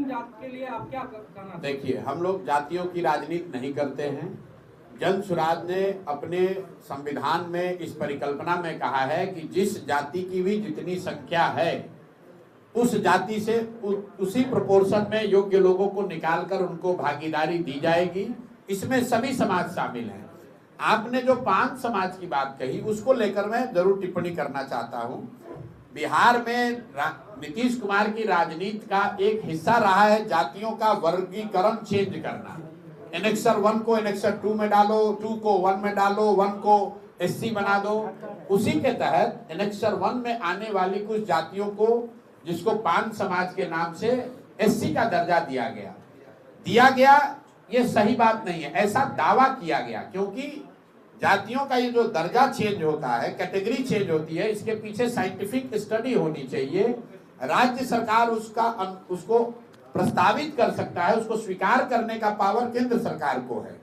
जात के लिए आप क्या कहना? देखिए, हम लोग जातियों की राजनीति नहीं करते हैं। जन सुराज ने अपने संविधान में इस परिकल्पना में कहा है कि जिस जाति की भी जितनी संख्या है उस जाति से उसी प्रोपोर्शन में योग्य लोगों को निकालकर उनको भागीदारी दी जाएगी। इसमें सभी समाज शामिल हैं। आपने जो 5 समाज की बात कही उसको लेकर मैं जरूर टिप्पणी करना चाहता हूं। बिहार में नीतीश कुमार की राजनीति का एक हिस्सा रहा है जातियों का वर्गीकरण चेंज करना। एनेक्सर 1 को एनेक्सर 2 में डालो, 2 को 1 में डालो, 1 को एससी बना दो। उसी के तहत एनेक्सर 1 में आने वाली कुछ जातियों को, जिसको 5 समाज के नाम से एससी का दर्जा दिया गया। ये सही बात नहीं है, ऐसा दावा किया गया, क्योंकि जातियों का ये जो दर्जा चेंज होता है, कैटेगरी चेंज होती है, इसके पीछे साइंटिफिक स्टडी होनी चाहिए। राज्य सरकार उसको प्रस्तावित कर सकता है, उसको स्वीकार करने का पावर केंद्र सरकार को है।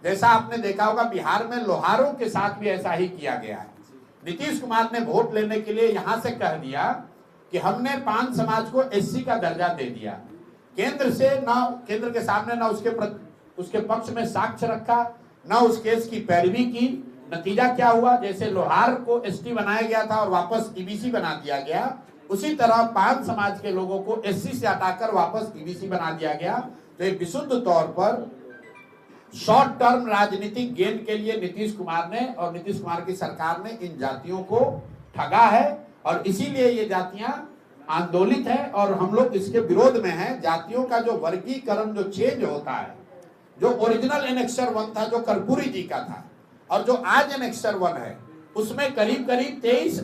जैसा आपने देखा होगा बिहार में लोहारों के साथ भी ऐसा ही किया गया है। नीतीश कुमार ने वोट लेने के लिए यहां से कह दिया कि हमने 5 समाज को एससी का दर्जा दे दिया। केंद्र के सामने ना उसके पक्ष में साक्ष्य रखा, ना उस केस की पैरवी की। नतीजा क्या हुआ? जैसे लोहार को एसटी बनाया गया था और वापस ईबीसी बना दिया गया, उसी तरह 5 समाज के लोगों को एससी से हटाकर वापस ईबीसी बना दिया गया। तो एक विशुद्ध तौर पर शॉर्ट टर्म राजनीतिक गेन के लिए नीतीश कुमार ने और नीतीश कुमार की सरकार ने इन जातियों को ठगा है, और इसीलिए ये जातियां आंदोलित है और हम लोग इसके विरोध में हैं। जातियों का जो वर्गीकरण जो चेंज होता है, जो ओरिजिनल एनेक्सर 1 था, जो कर्पूरी जी का था, और जो आज एनेक्सर 1 है, उसमें करीब 23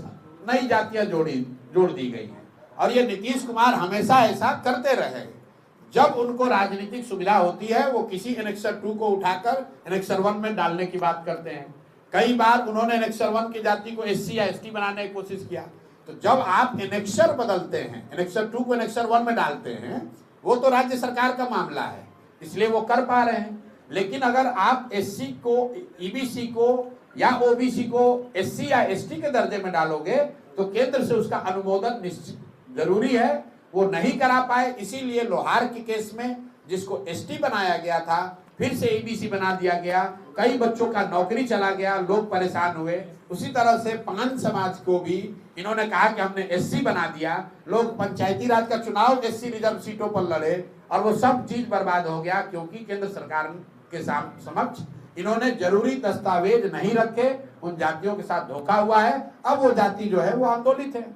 नई जातियां जोड़ दी गई हैं। और ये नीतीश कुमार हमेशा ऐसा करते रहे। जब उनको राजनीतिक सुविधा होती है वो किसी एनेक्सर 2 को उठाकर एनेक्सर 1 में डालने की बात करते हैं। कई बार उन्होंने एनेक्सर 1 की जाति को एससी या एसटी बनाने की कोशिश किया। तो जब आप एनेक्सर बदलते हैं, एनेक्सर 2 को एनेक्सर 1 में डालते हैं, वो तो राज्य सरकार का मामला है, इसलिए वो कर पा रहे हैं। लेकिन अगर आप एससी को, ईबीसी को या ओबीसी को एससी या एसटी के दर्जे में डालोगे तो केंद्र से उसका अनुमोदन निश्चित जरूरी है, वो नहीं करा पाए। इसीलिए लोहार के केस में जिसको एसटी बनाया गया था फिर से ईबीसी बना दिया गया, कई बच्चों का नौकरी चला गया, लोग परेशान हुए। उसी तरह से 5 समाज को भी इन्होंने कहा कि हमने एससी बना दिया, लोग पंचायती राज का चुनाव एससी रिजर्व सीटों पर लड़े और वो सब चीज बर्बाद हो गया, क्योंकि केंद्र सरकार के समक्ष इन्होंने जरूरी दस्तावेज नहीं रखे, उन जातियों के साथ धोखा हुआ है। अब वो जाति जो है वो आंदोलित है।